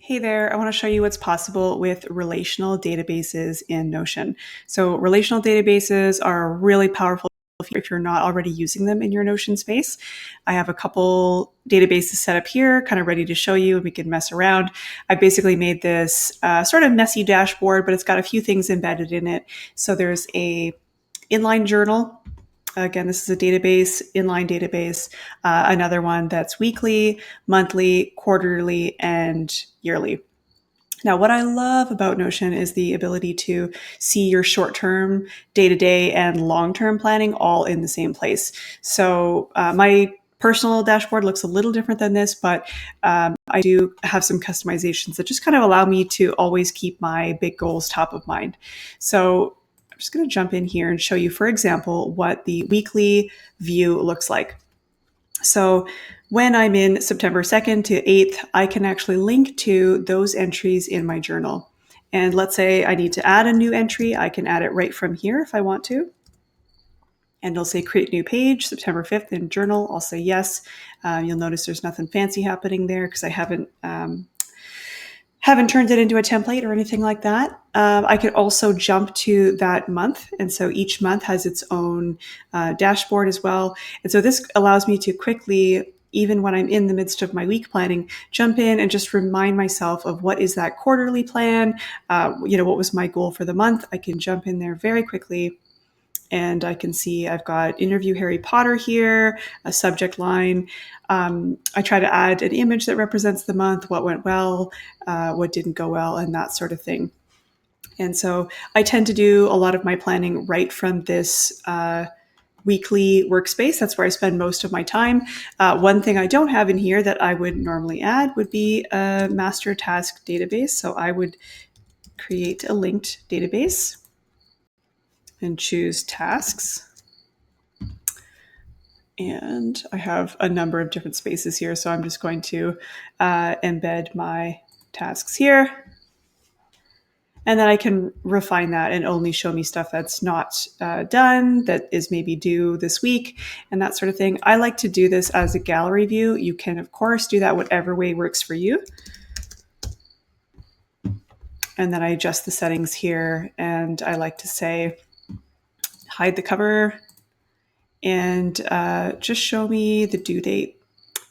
Hey there, I want to show you what's possible with relational databases in Notion. So relational databases are really powerful if you're not already using them in your Notion space. I have a couple databases set up here, kind of ready to show you, and we can mess around. I basically made this sort of messy dashboard, but it's got a few things embedded in it. So there's a inline journal. Again, this is a database, inline database, another one that's weekly, monthly, quarterly, and yearly. Now, what I love about Notion is the ability to see your short-term, day-to-day, and long-term planning all in the same place. So my personal dashboard looks a little different than this, but I do have some customizations that just kind of allow me to always keep my big goals top of mind. So I'm just going to jump in here and show you, for example, what the weekly view looks like. So when I'm in September 2nd to 8th, I can actually link to those entries in my journal. And let's say I need to add a new entry. I can add it right from here if I want to. And it'll say create new page, September 5th in journal. I'll say yes. You'll notice there's nothing fancy happening there because I haven't turned it into a template or anything like that. I could also jump to that month. And so each month has its own dashboard as well. And so this allows me to quickly, even when I'm in the midst of my week planning, jump in and just remind myself of what is that quarterly plan? What was my goal for the month? I can jump in there very quickly. And I can see I've got interview Harry Potter here, a subject line. I try to add an image that represents the month, what went well, what didn't go well, and that sort of thing. And so I tend to do a lot of my planning right from this weekly workspace. That's where I spend most of my time. One thing I don't have in here that I would normally add would be a master task database. So I would create a linked database and choose tasks. And I have a number of different spaces here, so I'm just going to embed my tasks here. And then I can refine that and only show me stuff that's not done, that is maybe due this week, and that sort of thing. I like to do this as a gallery view. You can, of course, do that whatever way works for you. And then I adjust the settings here, and I like to say, hide the cover, and just show me the due date.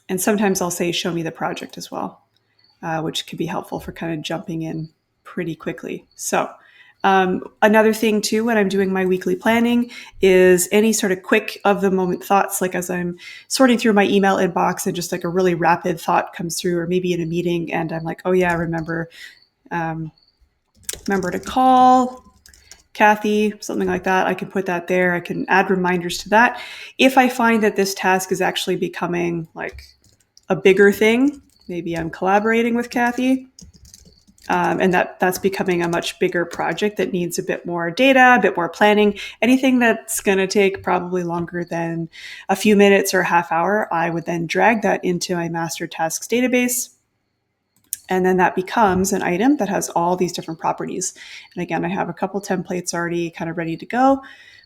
And sometimes I'll say, show me the project as well, which can be helpful for kind of jumping in pretty quickly. So another thing too, when I'm doing my weekly planning, is any sort of quick of the moment thoughts, like as I'm sorting through my email inbox and just like a really rapid thought comes through, or maybe in a meeting and I'm like, oh yeah, remember to call Kathy, something like that. I can put that there. I can add reminders to that. If I find that this task is actually becoming like a bigger thing, maybe I'm collaborating with Kathy, and that's becoming a much bigger project that needs a bit more data, a bit more planning, anything that's going to take probably longer than a few minutes or a half hour, I would then drag that into my master tasks database. And then that becomes an item that has all these different properties. And again, I have a couple templates already kind of ready to go.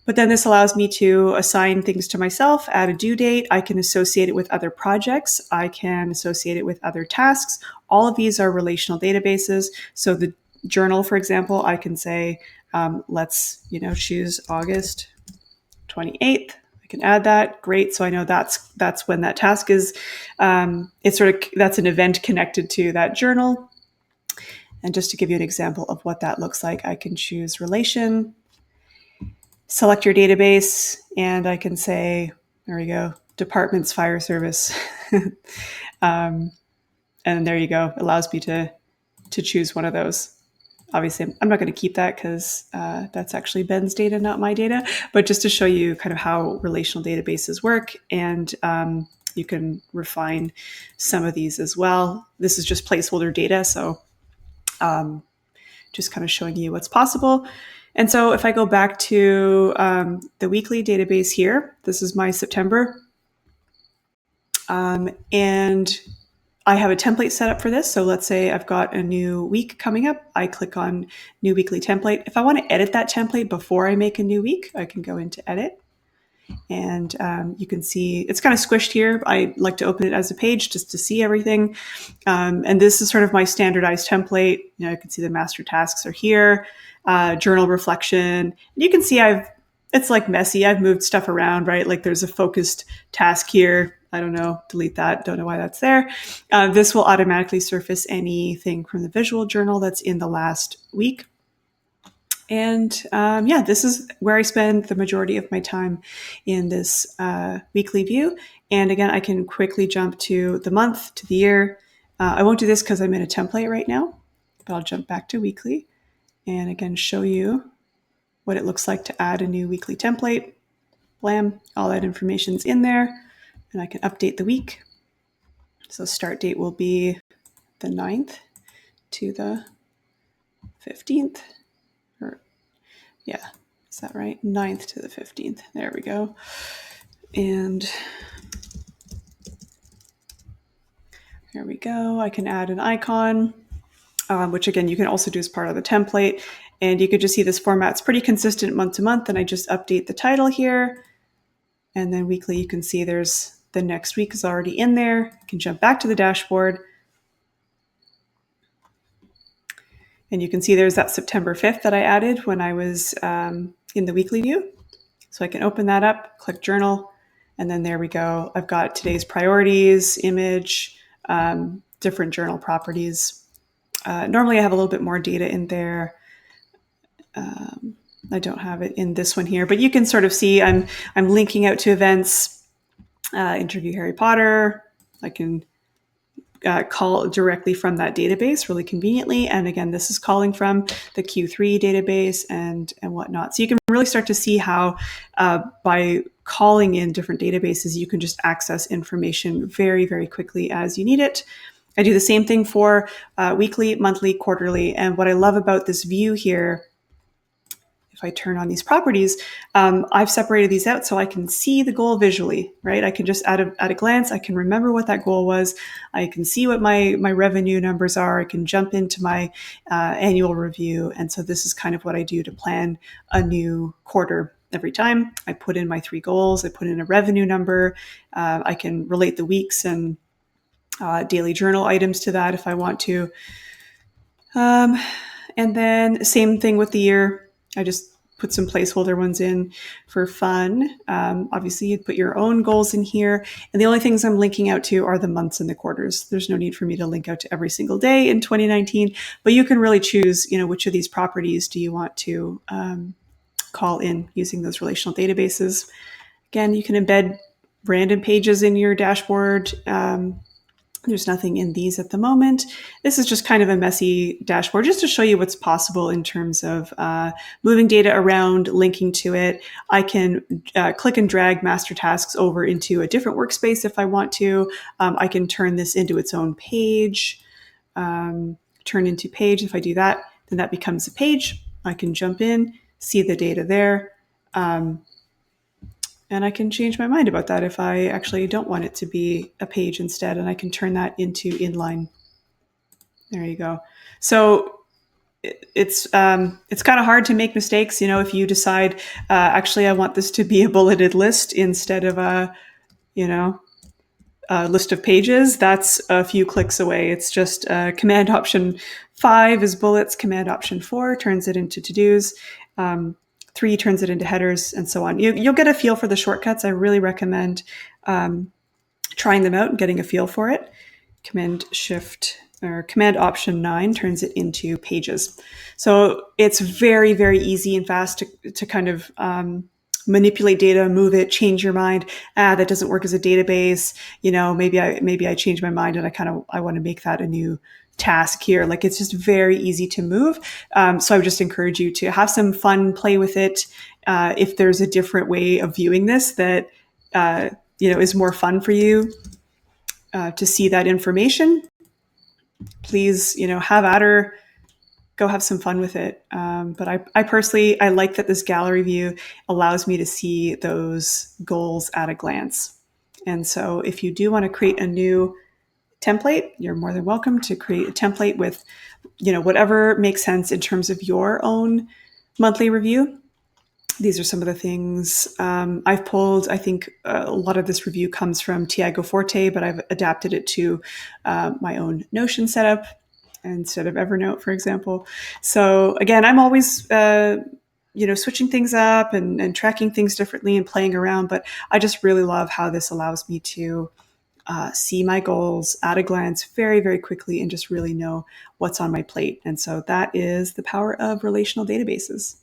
But then this allows me to assign things to myself, add a due date. I can associate it with other projects. I can associate it with other tasks. All of these are relational databases. So the journal, for example, I can say, let's choose August 28th. Can add that. Great. So I know that's when that task is. That's an event connected to that journal. And just to give you an example of what that looks like, I can choose relation, select your database, and I can say, there we go, departments, fire service. And there you go. It allows me to choose one of those. Obviously, I'm not going to keep that because that's actually Ben's data, not my data, but just to show you kind of how relational databases work, and you can refine some of these as well. This is just placeholder data, so just kind of showing you what's possible. And so if I go back to the weekly database here, this is my September, and I have a template set up for this. So let's say I've got a new week coming up. I click on new weekly template. If I want to edit that template before I make a new week, I can go into edit. And you can see it's kind of squished here. I like to open it as a page just to see everything. And this is sort of my standardized template. You can see the master tasks are here, journal reflection. And you can see it's like messy. I've moved stuff around, right? Like there's a focused task here. I don't know, delete that. Don't know why that's there. This will automatically surface anything from the visual journal that's in the last week. And this is where I spend the majority of my time in this weekly view. And again, I can quickly jump to the month, to the year. I won't do this because I'm in a template right now, but I'll jump back to weekly and again, show you what it looks like to add a new weekly template. Blam, all that information's in there, and I can update the week. So start date will be the 9th to the 15th. Is that right? 9th to the 15th. There we go. And there we go. I can add an icon, which again, you can also do as part of the template. And you could just see this format's pretty consistent month to month. And I just update the title here. And then weekly, you can see there's the next week is already in there. You can jump back to the dashboard. And you can see there's that September 5th that I added when I was in the weekly view. So I can open that up, click journal, and then there we go. I've got today's priorities, image, different journal properties. Normally I have a little bit more data in there. I don't have it in this one here, but you can sort of see I'm linking out to events, interview Harry Potter. I can call directly from that database really conveniently. And again, this is calling from the Q3 database and whatnot. So you can really start to see how by calling in different databases, you can just access information very, very quickly as you need it. I do the same thing for weekly, monthly, quarterly. And what I love about this view here, if I turn on these properties, I've separated these out so I can see the goal visually, right? I can just at a glance, I can remember what that goal was. I can see what my revenue numbers are. I can jump into my annual review. And so this is kind of what I do to plan a new quarter. Every time I put in my 3 goals, I put in a revenue number. I can relate the weeks and daily journal items to that if I want to. And then same thing with the year. I just put some placeholder ones in for fun. Obviously, you'd put your own goals in here. And the only things I'm linking out to are the months and the quarters. There's no need for me to link out to every single day in 2019. But you can really choose, which of these properties do you want to call in using those relational databases. Again, you can embed random pages in your dashboard. There's nothing in these at the moment. This is just kind of a messy dashboard just to show you what's possible in terms of moving data around, linking to it. I can click and drag master tasks over into a different workspace if I want to. I can turn this into its own page, turn into page. If I do that, then that becomes a page. I can jump in, see the data there. And I can change my mind about that if I actually don't want it to be a page instead, and I can turn that into inline. There you go. So it's kind of hard to make mistakes, if you decide, actually, I want this to be a bulleted list instead of a list of pages. That's a few clicks away. It's just Command Option 5 is bullets. Command Option 4 turns it into to-dos. 3 turns it into headers, and so on. You'll get a feel for the shortcuts. I really recommend trying them out and getting a feel for it. Command Option 9 turns it into pages. So it's very, very easy and fast to kind of manipulate data, move it, change your mind. That doesn't work as a database. Maybe I change my mind and I want to make that a new task here. Like, it's just very easy to move. So I would just encourage you to have some fun, play with it. If there's a different way of viewing this that, is more fun for you to see that information, please, have at her, go have some fun with it. But I personally, I like that this gallery view allows me to see those goals at a glance. And so if you do want to create a new template, you're more than welcome to create a template with, whatever makes sense in terms of your own monthly review. These are some of the things I've pulled. I think a lot of this review comes from Tiago Forte, but I've adapted it to my own Notion setup instead of Evernote, for example. So again, I'm always switching things up and tracking things differently and playing around. But I just really love how this allows me to see my goals at a glance very, very quickly and just really know what's on my plate. And so that is the power of relational databases.